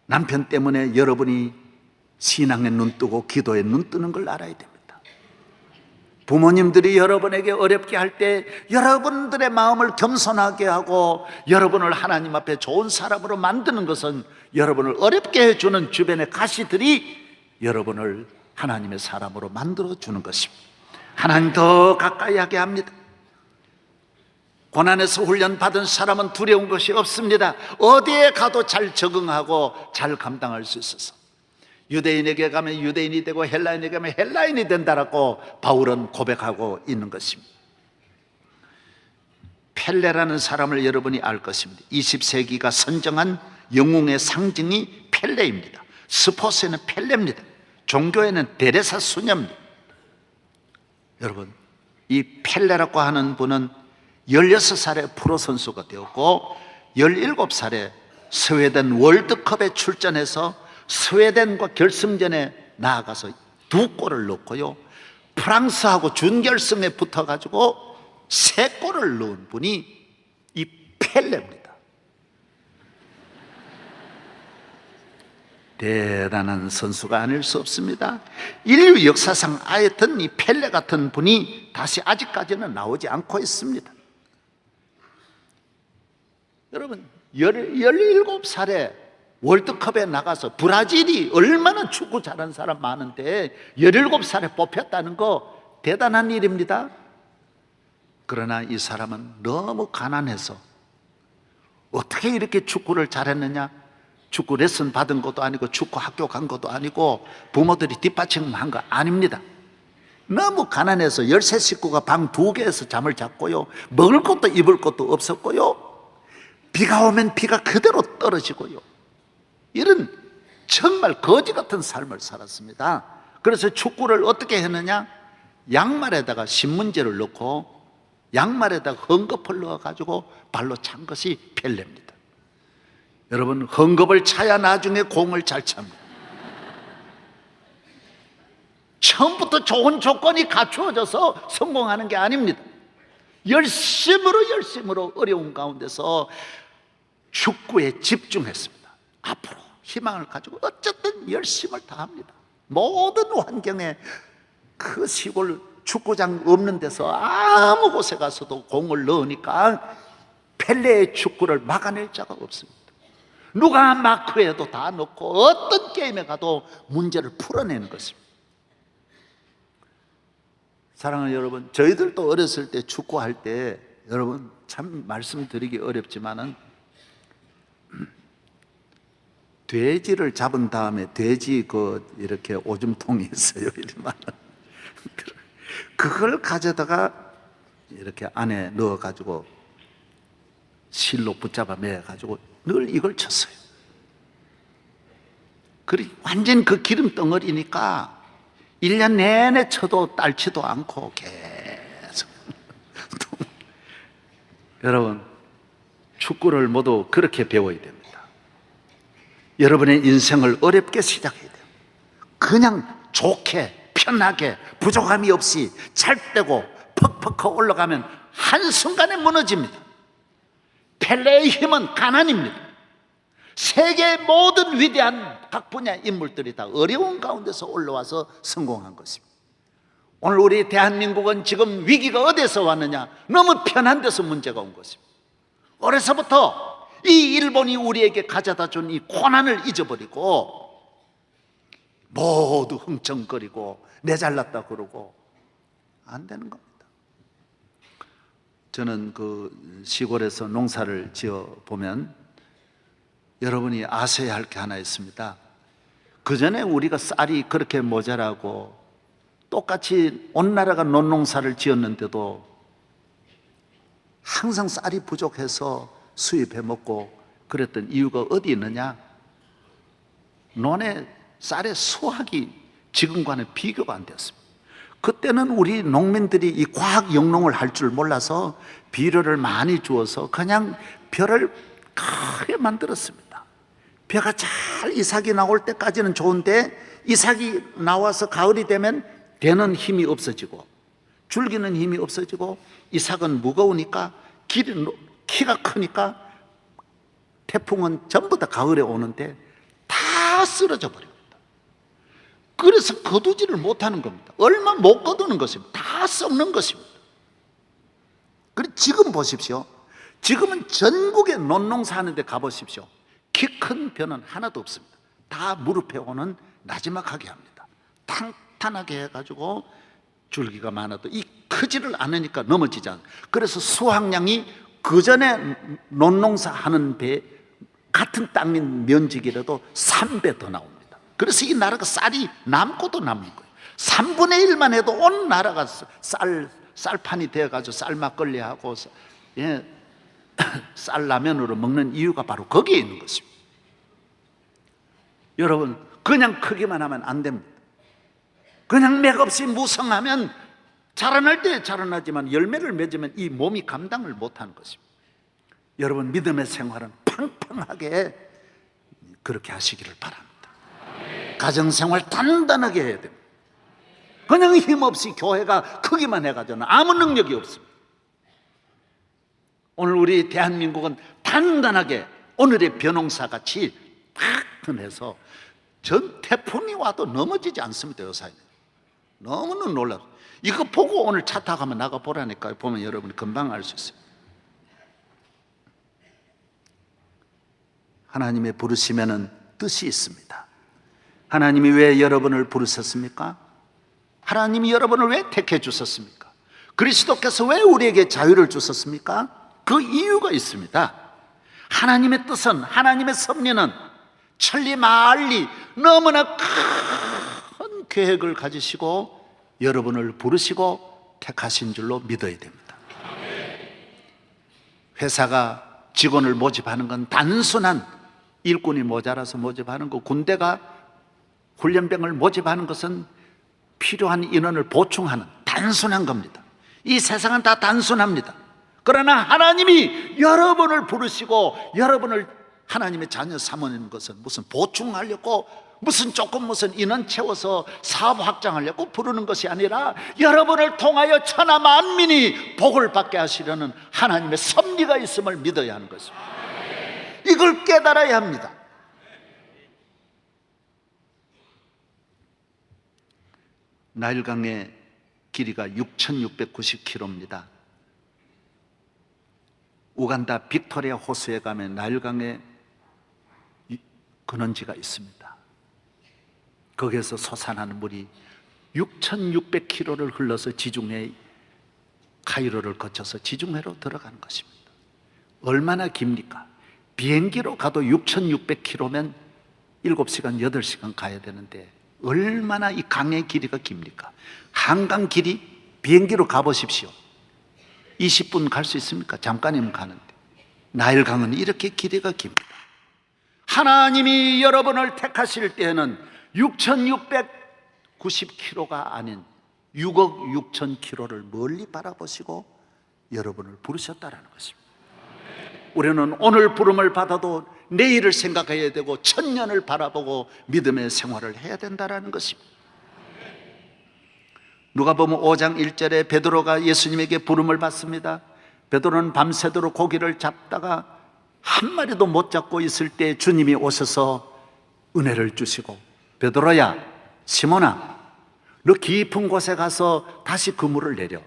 [SPEAKER 4] 남편 때문에 여러분이 신앙에 눈 뜨고 기도에 눈 뜨는 걸 알아야 됩니다. 부모님들이 여러분에게 어렵게 할 때 여러분들의 마음을 겸손하게 하고 여러분을 하나님 앞에 좋은 사람으로 만드는 것은 여러분을 어렵게 해주는 주변의 가시들이 여러분을 하나님의 사람으로 만들어주는 것입니다. 하나님 더 가까이 하게 합니다. 고난에서 훈련받은 사람은 두려운 것이 없습니다. 어디에 가도 잘 적응하고 잘 감당할 수 있어서, 유대인에게 가면 유대인이 되고 헬라인에게 가면 헬라인이 된다라고 바울은 고백하고 있는 것입니다. 펠레라는 사람을 여러분이 알 것입니다. 20세기가 선정한 영웅의 상징이 펠레입니다. 스포츠에는 펠레입니다. 종교에는 데레사 수녀입니다. 여러분, 이 펠레라고 하는 분은 16살에 프로 선수가 되었고 17살에 스웨덴 월드컵에 출전해서 스웨덴과 결승전에 나아가서 2골을 넣고요, 프랑스하고 준결승에 붙어가지고 3골을 넣은 분이 이 펠레입니다. 대단한 선수가 아닐 수 없습니다. 인류 역사상 하여튼 이 펠레 같은 분이 다시 아직까지는 나오지 않고 있습니다. 여러분, 17살에 월드컵에 나가서, 브라질이 얼마나 축구 잘하는 사람 많은데 17살에 뽑혔다는 거 대단한 일입니다. 그러나 이 사람은 너무 가난해서 어떻게 이렇게 축구를 잘했느냐? 축구 레슨 받은 것도 아니고 축구 학교 간 것도 아니고 부모들이 뒷받침한 거 아닙니다. 너무 가난해서 13 식구가 방 2개에서 잠을 잤고요, 먹을 것도 입을 것도 없었고요, 비가 오면 비가 그대로 떨어지고요, 이런 정말 거지 같은 삶을 살았습니다. 그래서 축구를 어떻게 했느냐? 양말에다가 신문지를 넣고 양말에다가 헝겊을 넣어가지고 발로 찬 것이 펠레입니다. 여러분, 헝겊을 차야 나중에 공을 잘 찹니다. 처음부터 좋은 조건이 갖추어져서 성공하는 게 아닙니다. 열심으로 어려운 가운데서 축구에 집중했습니다. 앞으로 희망을 가지고 어쨌든 열심을 다합니다. 모든 환경에, 그 시골 축구장 없는 데서 아무 곳에 가서도 공을 넣으니까 펠레의 축구를 막아낼 자가 없습니다. 누가 마크해도 다 넣고 어떤 게임에 가도 문제를 풀어내는 것입니다. 사랑하는 여러분, 저희들도 어렸을 때 축구할 때, 여러분 참 말씀드리기 어렵지만은 돼지를 잡은 다음에 돼지 이렇게 오줌통이 있어요. 이러면 그걸 가져다가 이렇게 안에 넣어가지고 실로 붙잡아 매가지고 늘 이걸 쳤어요. 완전 그 기름 덩어리니까 1년 내내 쳐도 딸치도 않고 계속. 여러분, 축구를 모두 그렇게 배워야 됩니다. 여러분의 인생을 어렵게 시작해야 돼요. 그냥 좋게, 편하게, 부족함이 없이 잘 되고 퍽퍽 올라가면 한순간에 무너집니다. 펠레의 힘은 가난입니다. 세계의 모든 위대한 각 분야 인물들이 다 어려운 가운데서 올라와서 성공한 것입니다. 오늘 우리 대한민국은 지금 위기가 어디서 왔느냐? 너무 편한 데서 문제가 온 것입니다. 어려서부터 이 일본이 우리에게 가져다 준 이 고난을 잊어버리고 모두 흥청거리고 내 잘났다 그러고 안 되는 겁니다. 저는 그 시골에서 농사를 지어 보면 여러분이 아셔야 할 게 하나 있습니다. 그 전에 우리가 쌀이 그렇게 모자라고 똑같이 온 나라가 논농사를 지었는데도 항상 쌀이 부족해서 수입해 먹고 그랬던 이유가 어디 있느냐? 논의 쌀의 수확이 지금과는 비교가 안 됐습니다. 그때는 우리 농민들이 이 과학 영농을 할 줄 몰라서 비료를 많이 주어서 그냥 벼를 크게 만들었습니다. 벼가 잘 이삭이 나올 때까지는 좋은데 이삭이 나와서 가을이 되면 대는 힘이 없어지고 줄기는 힘이 없어지고 이삭은 무거우니까 키가 크니까 태풍은 전부 다 가을에 오는데 다 쓰러져 버립니다. 그래서 거두지를 못하는 겁니다. 얼마 못 거두는 것입니다. 다 썩는 것입니다. 그리고 지금 보십시오. 지금은 전국에 논농사 하는데 가보십시오. 키 큰 벼는 하나도 없습니다. 다 무릎에 오는 나지막하게 합니다. 탄탄하게 해가지고 줄기가 많아도 이 크지를 않으니까 넘어지지 않아요. 그래서 수확량이 그 전에 논농사 하는 배 같은 땅인 면적이라도 3배 더 나옵니다. 그래서 이 나라가 쌀이 남고도 남는 거예요. 3분의 1만 해도 온 나라가 쌀판이 되어가지고 쌀 막걸리하고 쌀라면으로 먹는 이유가 바로 거기에 있는 것입니다. 여러분, 그냥 크기만 하면 안 됩니다. 그냥 맥없이 무성하면 자라날 때 자라나지만 열매를 맺으면 이 몸이 감당을 못하는 것입니다. 여러분, 믿음의 생활은 팡팡하게 그렇게 하시기를 바랍니다. 가정생활 단단하게 해야 됩니다. 그냥 힘없이 교회가 크기만 해가지고는 아무 능력이 없습니다. 오늘 우리 대한민국은 단단하게 오늘의 벼농사같이 탁해서 전 태풍이 와도 넘어지지 않습니다. 요사이는 너무는 놀라요. 이거 보고 오늘 차 타고 한번 나가 보라니까요. 보면 여러분이 금방 알 수 있어요. 하나님의 부르심에는 뜻이 있습니다. 하나님이 왜 여러분을 부르셨습니까? 하나님이 여러분을 왜 택해 주셨습니까? 그리스도께서 왜 우리에게 자유를 주셨습니까? 그 이유가 있습니다. 하나님의 뜻은, 하나님의 섭리는 천리 만리 너무나 큰 계획을 가지시고 여러분을 부르시고 택하신 줄로 믿어야 됩니다. 회사가 직원을 모집하는 건 단순한 일꾼이 모자라서 모집하는 거, 군대가 훈련병을 모집하는 것은 필요한 인원을 보충하는 단순한 겁니다. 이 세상은 다 단순합니다. 그러나 하나님이 여러분을 부르시고 여러분을 하나님의 자녀 삼는 것은 무슨 보충하려고 무슨 인원 채워서 사업 확장하려고 부르는 것이 아니라 여러분을 통하여 천하 만민이 복을 받게 하시려는 하나님의 섭리가 있음을 믿어야 하는 것입니다. 이걸 깨달아야 합니다. 나일강의 길이가 6,690km입니다. 우간다 빅토리아 호수에 가면 나일강의 근원지가 있습니다. 거기에서 솟아나는 물이 6,600km를 흘러서 지중해 카이로를 거쳐서 지중해로 들어가는 것입니다. 얼마나 깁니까? 비행기로 가도 6,600km면 7시간, 8시간 가야 되는데 얼마나 이 강의 길이가 깁니까? 한강 길이 비행기로 가보십시오. 20분 갈 수 있습니까? 잠깐이면 가는데. 나일강은 이렇게 길이가 깁니다. 하나님이 여러분을 택하실 때에는 6,690km가 아닌 6억 6천 km를 멀리 바라보시고 여러분을 부르셨다라는 것입니다. 우리는 오늘 부름을 받아도 내일을 생각해야 되고 천년을 바라보고 믿음의 생활을 해야 된다라는 것입니다. 누가복음 5장 1절에 베드로가 예수님에게 부름을 받습니다. 베드로는 밤새도록 고기를 잡다가 한 마리도 못 잡고 있을 때 주님이 오셔서 은혜를 주시고, 베드로야, 시몬아, 너 깊은 곳에 가서 다시 그물을 내려.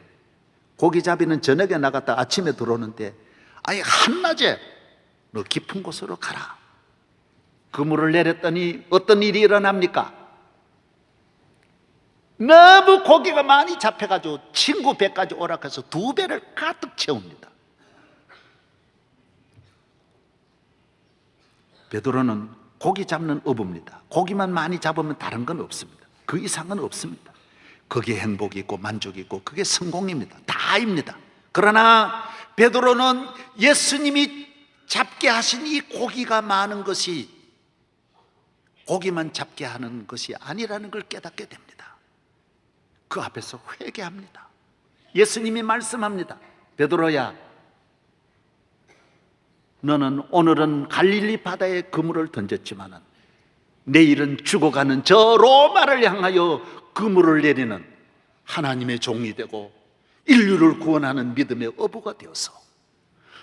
[SPEAKER 4] 고기잡이는 저녁에 나갔다 아침에 들어오는데 아니 한낮에 너 깊은 곳으로 가라. 그물을 내렸더니 어떤 일이 일어납니까? 너무 고기가 많이 잡혀가지고 친구 배까지 오락해서 2배를 가득 채웁니다. 베드로는 고기 잡는 어부입니다. 고기만 많이 잡으면 다른 건 없습니다. 그 이상은 없습니다. 거기에 행복이 있고 만족이 있고 그게 성공입니다. 다입니다. 그러나 베드로는 예수님이 잡게 하신 이 고기가 많은 것이 고기만 잡게 하는 것이 아니라는 걸 깨닫게 됩니다. 그 앞에서 회개합니다. 예수님이 말씀합니다. 베드로야, 너는 오늘은 갈릴리 바다에 그물을 던졌지만은 내일은 죽어가는 저 로마를 향하여 그물을 내리는 하나님의 종이 되고 인류를 구원하는 믿음의 어부가 되어서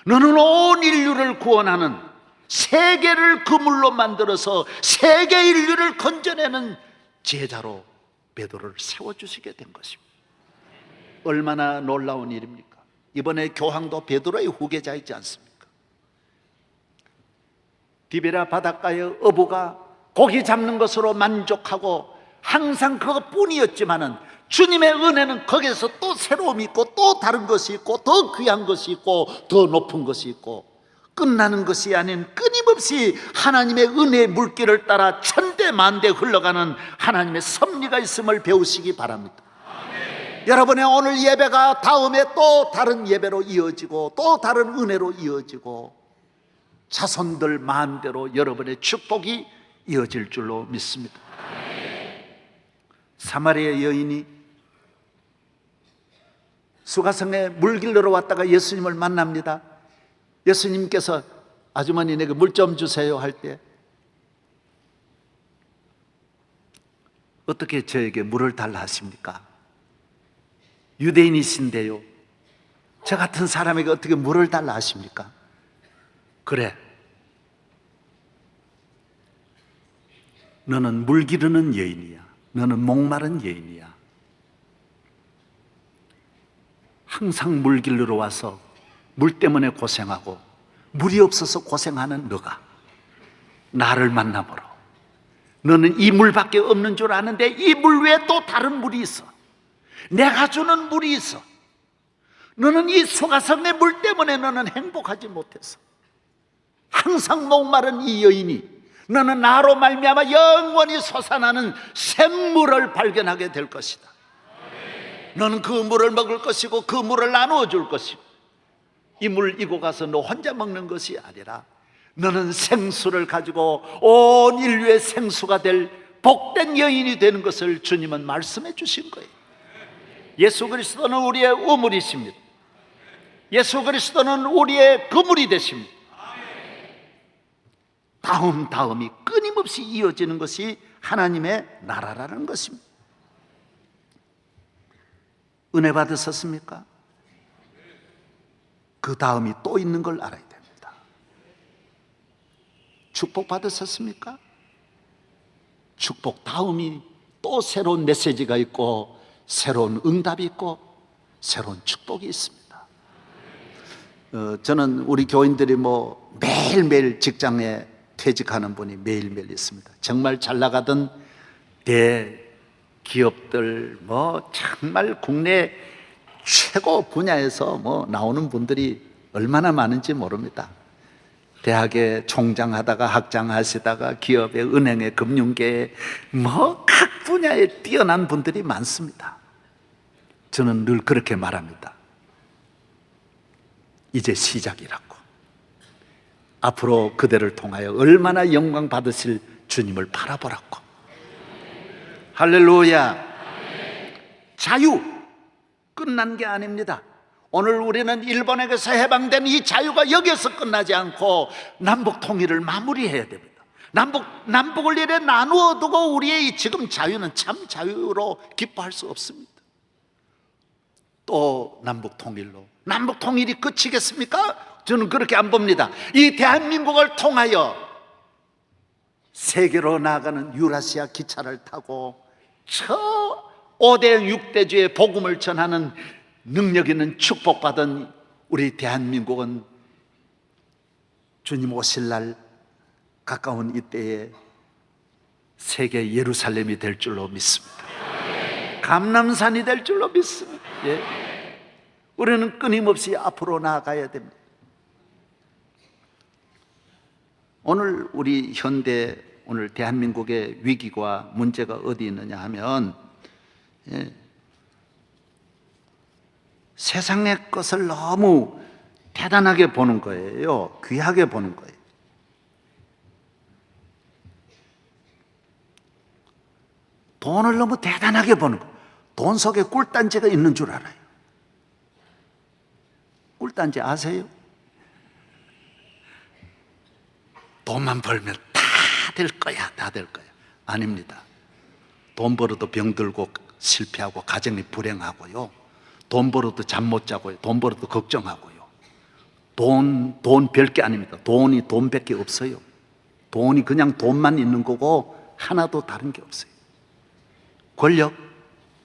[SPEAKER 4] 너는 온 인류를 구원하는 세계를 그물로 만들어서 세계 인류를 건져내는 제자로 베드로를 세워주시게 된 것입니다. 얼마나 놀라운 일입니까? 이번에 교황도 베드로의 후계자이지 않습니까? 디베라 바닷가의 어부가 고기 잡는 것으로 만족하고 항상 그것뿐이었지만은 주님의 은혜는 거기에서 또 새로움이 있고 또 다른 것이 있고 더 귀한 것이 있고 더 높은 것이 있고 끝나는 것이 아닌 끊임없이 하나님의 은혜의 물길을 따라 천대만대 흘러가는 하나님의 섭리가 있음을 배우시기 바랍니다. 여러분의 오늘 예배가 다음에 또 다른 예배로 이어지고 또 다른 은혜로 이어지고 자손들 마음대로 여러분의 축복이 이어질 줄로 믿습니다. 사마리아 여인이 수가성에 물 길러러 왔다가 예수님을 만납니다. 예수님께서 아주머니 내게 물 좀 주세요 할 때 어떻게 저에게 물을 달라 하십니까? 유대인이신데요, 저 같은 사람에게 어떻게 물을 달라 하십니까? 그래, 너는 물 기르는 여인이야. 너는 목마른 여인이야. 항상 물 길러러 와서 물 때문에 고생하고 물이 없어서 고생하는 너가 나를 만나보러, 너는 이 물밖에 없는 줄 아는데 이 물 외에 또 다른 물이 있어. 내가 주는 물이 있어. 너는 이 수가성의 물 때문에 너는 행복하지 못했어. 항상 목마른 이 여인이 너는 나로 말미암아 영원히 솟아나는 샘물을 발견하게 될 것이다. 너는 그 물을 먹을 것이고 그 물을 나누어 줄 것이고 이 물 이고 가서 너 혼자 먹는 것이 아니라 너는 생수를 가지고 온 인류의 생수가 될 복된 여인이 되는 것을 주님은 말씀해 주신 거예요. 예수 그리스도는 우리의 우물이십니다. 예수 그리스도는 우리의 그물이 되십니다. 다음이 끊임없이 이어지는 것이 하나님의 나라라는 것입니다. 은혜 받으셨습니까? 그 다음이 또 있는 걸 알아야 됩니다. 축복 받으셨습니까? 축복 다음이 또 새로운 메시지가 있고 새로운 응답이 있고 새로운 축복이 있습니다. 저는 우리 교인들이 매일매일 직장에 퇴직하는 분이 매일매일 있습니다. 정말 잘 나가던 대기업들 정말 국내 최고 분야에서 나오는 분들이 얼마나 많은지 모릅니다. 대학에 총장 하다가 학장 하시다가 기업에 은행에 금융계에 각 분야에 뛰어난 분들이 많습니다. 저는 늘 그렇게 말합니다. 이제 시작이라고. 앞으로 그대를 통하여 얼마나 영광 받으실 주님을 바라보라고. 할렐루야. 자유 끝난 게 아닙니다. 오늘 우리는 일본에게서 해방된 이 자유가 여기서 끝나지 않고 남북 통일을 마무리해야 됩니다. 남북을 이래 나누어 두고 우리의 이 지금 자유는 참 자유로 기뻐할 수 없습니다. 또 남북 통일로, 남북 통일이 그치겠습니까? 저는 그렇게 안 봅니다. 이 대한민국을 통하여 세계로 나아가는 유라시아 기차를 타고 저 5대 6대주의 복음을 전하는 능력 있는 축복받은 우리 대한민국은 주님 오실 날 가까운 이때에 세계 예루살렘이 될 줄로 믿습니다. 감람산이 될 줄로 믿습니다. 우리는 끊임없이 앞으로 나아가야 됩니다. 오늘 우리 현대, 오늘 대한민국의 위기와 문제가 어디 있느냐 하면 세상의 것을 너무 대단하게 보는 거예요. 귀하게 보는 거예요. 돈을 너무 대단하게 보는 거예요. 돈 속에 꿀단지가 있는 줄 알아요. 꿀단지 아세요? 돈만 벌면 다 될 거야, 다 될 거야. 아닙니다. 돈 벌어도 병들고 실패하고 가정이 불행하고요. 돈 벌어도 잠 못 자고요. 돈 벌어도 걱정하고요. 돈 별게 아닙니다. 돈이 돈밖에 없어요. 돈이 그냥 돈만 있는 거고 하나도 다른 게 없어요. 권력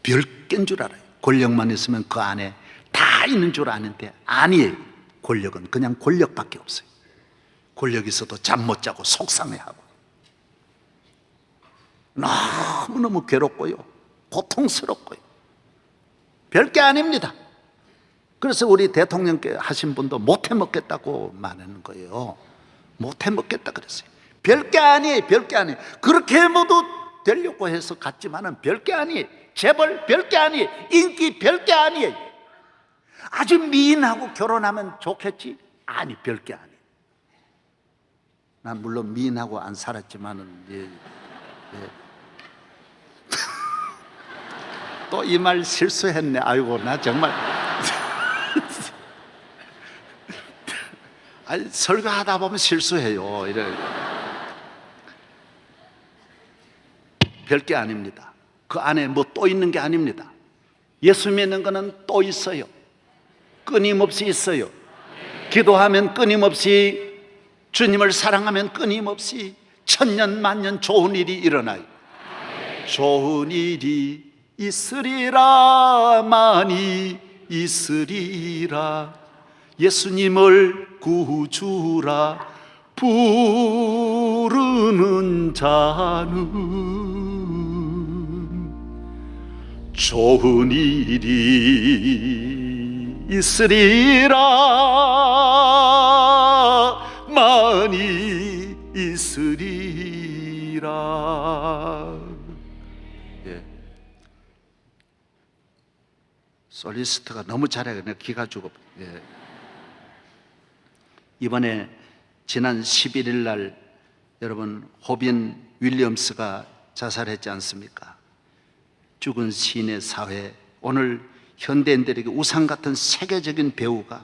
[SPEAKER 4] 별개인 줄 알아요. 권력만 있으면 그 안에 다 있는 줄 아는데 아니에요. 권력은 그냥 권력밖에 없어요. 권력 있어도 잠 못 자고 속상해하고 너무너무 괴롭고요. 고통스럽고요. 별게 아닙니다. 그래서 우리 대통령께 하신 분도 못해 먹겠다고 말하는 거예요. 못해 먹겠다 그랬어요. 별게 아니에요. 별게 아니에요. 그렇게 모두 되려고 해서 갔지만은 별게 아니에요. 재벌 별게 아니에요. 인기 별게 아니에요. 아주 미인하고 결혼하면 좋겠지? 아니, 별게 아니에요. 난 물론 미인하고 안 살았지만은 또 이 말 실수했네. 아이고, 나 정말 아니, 설교하다 보면 실수해요. 이래. 별게 아닙니다. 그 안에 뭐 또 있는 게 아닙니다. 예수 믿는 거는 또 있어요. 끊임없이 있어요. 기도하면 끊임없이, 주님을 사랑하면 끊임없이 천년 만년 좋은 일이 일어나요. 좋은 일이 있으리라, 많이 있으리라. 예수님을 구주라 부르는 자는 좋은 일이 있으리라, 많이 있으리라. 솔리스트가 너무 잘해요. 내가 기가 죽어. 이번에 지난 11일 날 여러분 호빈 윌리엄스가 자살했지 않습니까? 죽은 시인의 사회. 오늘 현대인들에게 우상 같은 세계적인 배우가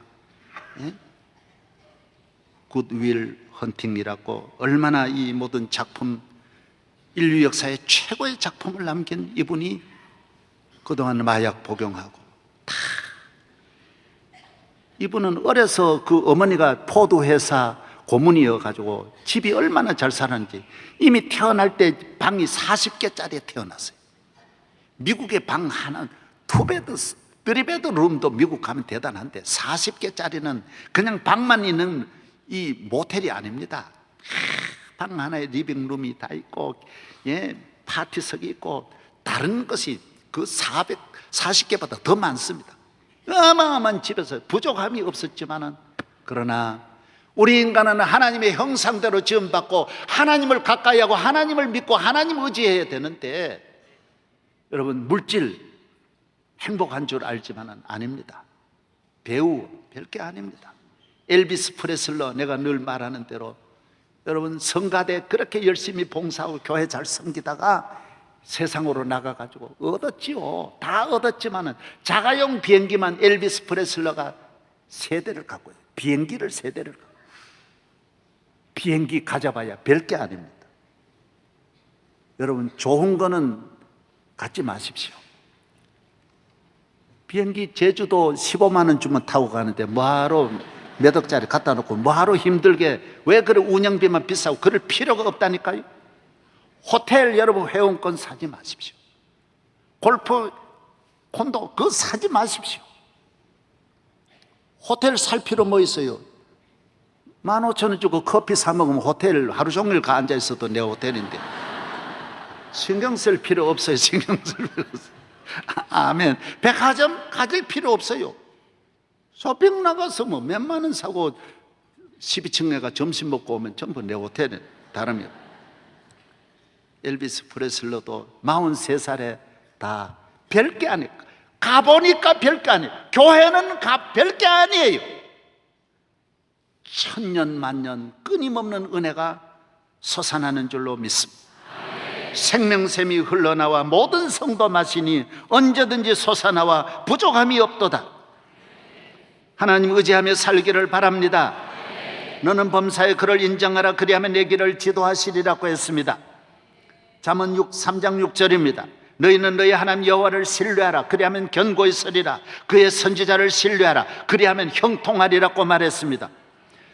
[SPEAKER 4] 굿윌 헌팅이라고, 얼마나 이 모든 작품, 인류 역사의 최고의 작품을 남긴 이분이 그동안 마약 복용하고 이분은 어려서 그 어머니가 포도회사 고문이어가지고 집이 얼마나 잘 살았는지, 이미 태어날 때 방이 40개짜리 태어났어요. 미국의 방 하나, 투베드, 쓰리베드 룸도 미국 가면 대단한데 40개짜리는 그냥 방만 있는 이 모텔이 아닙니다. 방 하나에 리빙룸이 다 있고, 파티석이 있고, 다른 것이 그 440개보다 더 많습니다. 어마어마한 집에서 부족함이 없었지만은, 그러나 우리 인간은 하나님의 형상대로 지음받고 하나님을 가까이 하고 하나님을 믿고 하나님 의지해야 되는데, 여러분, 물질 행복한 줄 알지만은 아닙니다. 배우 별게 아닙니다. 엘비스 프레슬러, 내가 늘 말하는 대로 여러분 성가대 그렇게 열심히 봉사하고 교회 잘 섬기다가 세상으로 나가가지고 얻었지요. 다 얻었지만은 자가용 비행기만 엘비스 프레슬러가 3대를 갖고 있어요. 비행기를 3대를 갖고. 비행기 가져봐야 별게 아닙니다. 여러분, 좋은 거는 갖지 마십시오. 비행기 제주도 15만 원 주면 타고 가는데 뭐하러 몇 억짜리 갖다 놓고 뭐하러 힘들게, 왜 그래 운영비만 비싸고 그럴 필요가 없다니까요. 호텔 여러분 회원권 사지 마십시오. 골프 콘도 그거 사지 마십시오. 호텔 살 필요 뭐 있어요? 15,000원 주고 커피 사 먹으면 호텔 하루 종일 가 앉아 있어도 내 호텔인데 신경 쓸 필요 없어요. 신경 쓸 필요 없어요. 아멘. 백화점 가질 필요 없어요. 쇼핑 나가서 뭐 몇만 원 사고 12층내가 점심 먹고 오면 전부 내 호텔에 다름이 없어요. 엘비스 프레슬러도 43살에 다 별게 아니에요. 가보니까 별게 아니에요. 교회는 별게 아니에요. 천년 만년 끊임없는 은혜가 솟아나는 줄로 믿습니다. 생명샘이 흘러나와 모든 성도 마시니 언제든지 솟아나와 부족함이 없도다. 하나님 의지하며 살기를 바랍니다. 너는 범사에 그를 인정하라. 그리하면 내 길을 지도하시리라고 했습니다. 잠언 3장 6절입니다. 너희는 너희 하나님 여호와를 신뢰하라. 그리하면 견고히 서리라. 그의 선지자를 신뢰하라. 그리하면 형통하리라고 말했습니다.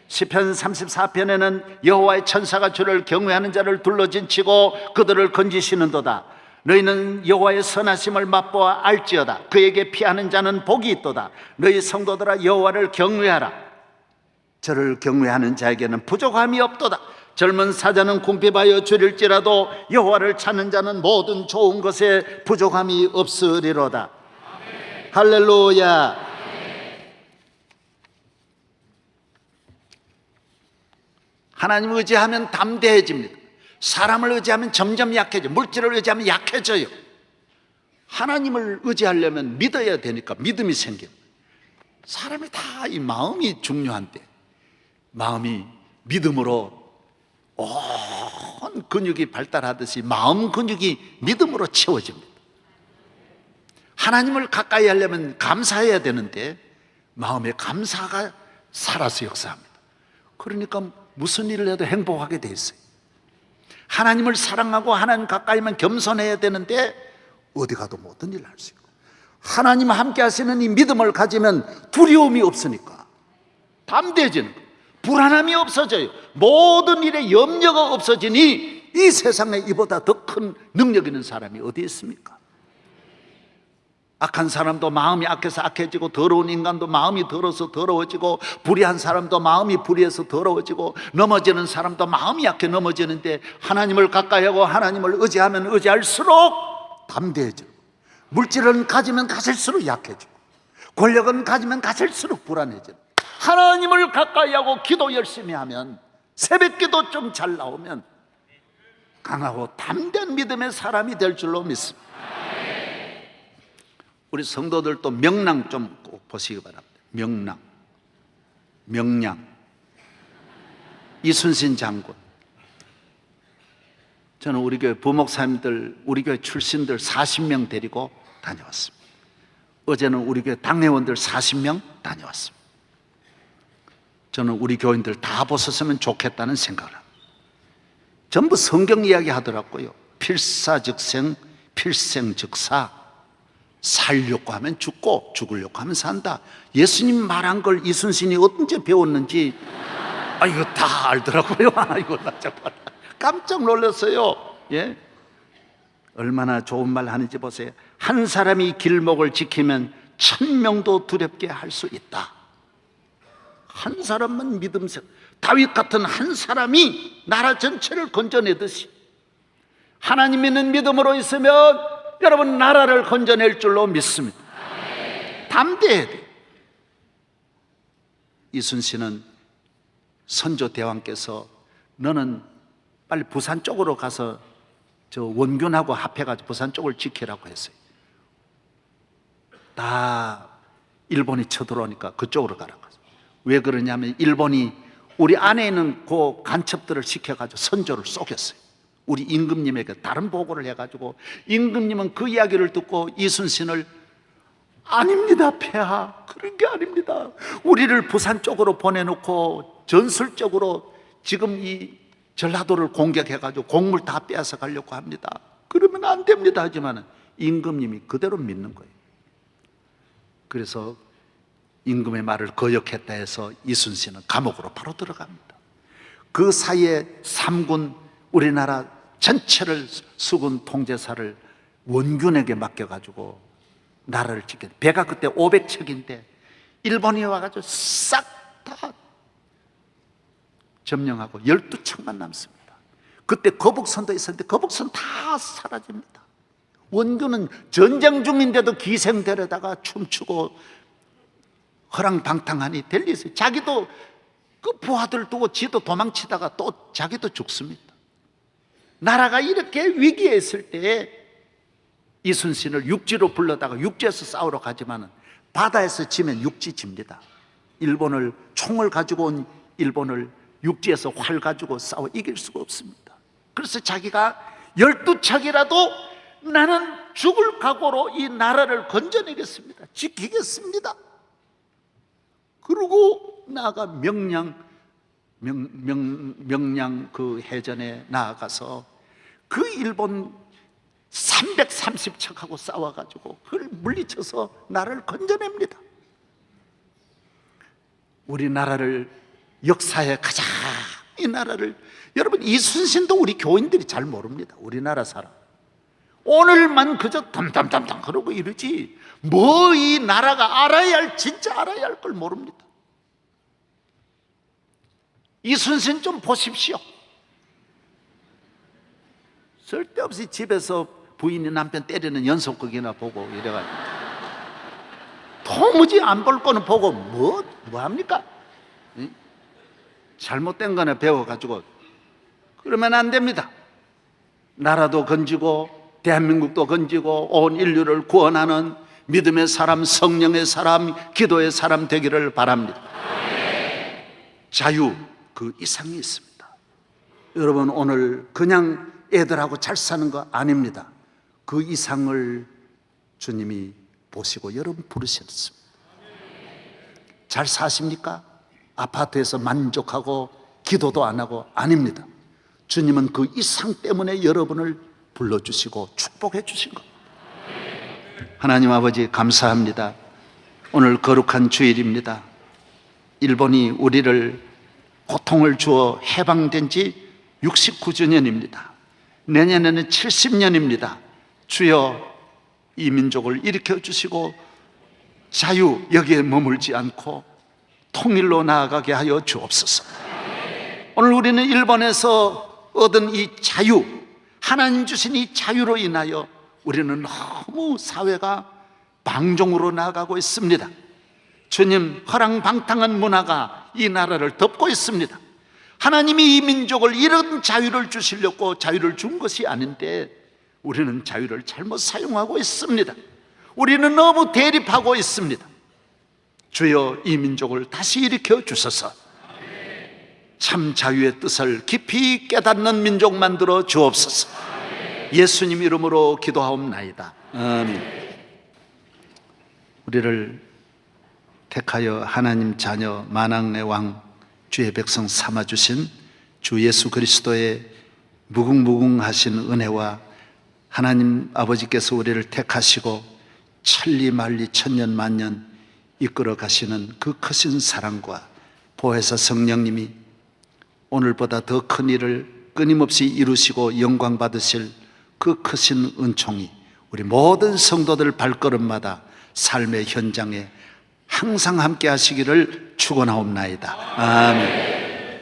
[SPEAKER 4] 시편 34편에는 여호와의 천사가 주를 경외하는 자를 둘러진치고 그들을 건지시는도다. 너희는 여호와의 선하심을 맛보아 알지어다. 그에게 피하는 자는 복이 있도다. 너희 성도들아 여호와를 경외하라. 저를 경외하는 자에게는 부족함이 없도다. 젊은 사자는 궁핍하여 줄일지라도 여호와를 찾는 자는 모든 좋은 것에 부족함이 없으리로다. 아멘. 할렐루야. 아멘. 하나님 의지하면 담대해집니다. 사람을 의지하면 점점 약해져요. 물질을 의지하면 약해져요. 하나님을 의지하려면 믿어야 되니까 믿음이 생겨요. 사람이 다 이 마음이 중요한데 마음이 믿음으로 온 근육이 발달하듯이 마음 근육이 믿음으로 채워집니다. 하나님을 가까이 하려면 감사해야 되는데 마음에 감사가 살아서 역사합니다. 그러니까 무슨 일을 해도 행복하게 돼 있어요. 하나님을 사랑하고 하나님 가까이만 겸손해야 되는데 어디 가도 모든 일을 할 수 있고 하나님 함께 하시는 이 믿음을 가지면 두려움이 없으니까 담대해지는 거예요. 불안함이 없어져요. 모든 일에 염려가 없어지니 이 세상에 이보다 더 큰 능력 있는 사람이 어디 있습니까? 악한 사람도 마음이 악해서 악해지고 더러운 인간도 마음이 더러워서 더러워지고 불의한 사람도 마음이 불의해서 더러워지고 넘어지는 사람도 마음이 약해 넘어지는데 하나님을 가까이 하고 하나님을 의지하면 의지할수록 담대해지고 물질은 가지면 가질수록 약해지고 권력은 가지면 가질수록 불안해지고 하나님을 가까이 하고 기도 열심히 하면 새벽기도 좀 잘 나오면 강하고 담대한 믿음의 사람이 될 줄로 믿습니다. 우리 성도들도 명랑 좀 꼭 보시기 바랍니다. 명량 이순신 장군. 저는 우리 교회 부목사님들 우리 교회 출신들 40명 데리고 다녀왔습니다. 어제는 우리 교회 당회원들 40명 다녀왔습니다. 저는 우리 교인들 다 보셨으면 좋겠다는 생각을 합니다. 전부 성경 이야기 하더라고요. 필사즉생, 필생즉사. 살려고 하면 죽고 죽으려고 하면 산다. 예수님 말한 걸 이순신이 언제 배웠는지 이거 다 알더라고요. 이거 나 정말 깜짝 놀랐어요. 예? 얼마나 좋은 말 하는지 보세요. 한 사람이 길목을 지키면 1000명도 두렵게 할 수 있다. 한 사람만 믿음새 다윗 같은 한 사람이 나라 전체를 건져내듯이 하나님 믿는 믿음으로 있으면 여러분 나라를 건져낼 줄로 믿습니다. 담대해야 돼요. 이순신은 선조 대왕께서 너는 빨리 부산 쪽으로 가서 저 원균하고 합해가지고 부산 쪽을 지키라고 했어요. 다 일본이 쳐들어오니까 그쪽으로 가라고 했어요. 왜 그러냐면 일본이 우리 안에 있는 그 간첩들을 시켜가지고 선조를 쏘겼어요. 우리 임금님에게 다른 보고를 해가지고 임금님은 그 이야기를 듣고 이순신을 아닙니다 폐하, 그런 게 아닙니다. 우리를 부산 쪽으로 보내놓고 전술적으로 지금 이 전라도를 공격해가지고 곡물 다 빼앗아 가려고 합니다. 그러면 안 됩니다 하지만 임금님이 그대로 믿는 거예요. 그래서 임금의 말을 거역했다 해서 이순신은 감옥으로 바로 들어갑니다. 그 사이에 삼군 우리나라 전체를 수군 통제사를 원균에게 맡겨가지고 나라를 지켜. 배가 그때 500척인데 일본이 와가지고 싹 다 점령하고 12척만 남습니다. 그때 거북선도 있었는데 거북선 다 사라집니다. 원균은 전쟁 중인데도 기생들에다가 춤추고 허랑방탕하니 될 리 있어요. 자기도 그 부하들 두고 지도 도망치다가 또 자기도 죽습니다. 나라가 이렇게 위기에 있을 때에 이순신을 육지로 불러다가 육지에서 싸우러 가지만은 바다에서 지면 육지 집니다. 일본을 총을 가지고 온 일본을 육지에서 활 가지고 싸워 이길 수가 없습니다. 그래서 자기가 12척이라도 나는 죽을 각오로 이 나라를 건져내겠습니다. 지키겠습니다. 그리고 나아가 명량 그 해전에 나아가서 그 일본 330척하고 싸워가지고 그걸 물리쳐서 나라를 건져냅니다. 우리나라를 역사에 가장 이 나라를 여러분 이순신도 우리 교인들이 잘 모릅니다. 우리나라 사람 오늘만 그저 담담담담 그러고 이러지 뭐 이 나라가 알아야 할 진짜 알아야 할 걸 모릅니다. 이순신 좀 보십시오. 쓸데없이 집에서 부인이 남편 때리는 연속극이나 보고 이래가지고 도무지 안 볼 거는 보고 뭐 합니까? 응? 잘못된 거나 배워가지고 그러면 안 됩니다. 나라도 건지고 대한민국도 건지고 온 인류를 구원하는 믿음의 사람, 성령의 사람, 기도의 사람 되기를 바랍니다. 자유 그 이상이 있습니다. 여러분 오늘 그냥 애들하고 잘 사는 거 아닙니다. 그 이상을 주님이 보시고 여러분 부르셨습니다. 잘 사십니까? 아파트에서 만족하고 기도도 안 하고 아닙니다. 주님은 그 이상 때문에 여러분을 불러주시고 축복해 주신 겁니다. 하나님 아버지 감사합니다. 오늘 거룩한 주일입니다. 일본이 우리를 고통을 주어 해방된 지 69주년입니다. 내년에는 70년입니다. 주여 이 민족을 일으켜 주시고 자유 여기에 머물지 않고 통일로 나아가게 하여 주옵소서. 오늘 우리는 일본에서 얻은 이 자유, 하나님 주신 이 자유로 인하여 우리는 너무 사회가 방종으로 나아가고 있습니다. 주님, 허랑방탕한 문화가 이 나라를 덮고 있습니다. 하나님이 이 민족을 이런 자유를 주시려고 자유를 준 것이 아닌데 우리는 자유를 잘못 사용하고 있습니다. 우리는 너무 대립하고 있습니다. 주여 이 민족을 다시 일으켜 주소서. 참 자유의 뜻을 깊이 깨닫는 민족 만들어 주옵소서. 예수님 이름으로 기도하옵나이다. 아멘. 우리를 택하여 하나님 자녀 만왕의 왕 주의 백성 삼아주신 주 예수 그리스도의 무궁무궁하신 은혜와 하나님 아버지께서 우리를 택하시고 천리만리 천년만년 이끌어 가시는 그 크신 사랑과 보혜사 성령님이 오늘보다 더 큰 일을 끊임없이 이루시고 영광 받으실 그 크신 은총이 우리 모든 성도들 발걸음마다 삶의 현장에 항상 함께 하시기를 축원하옵나이다. 아멘.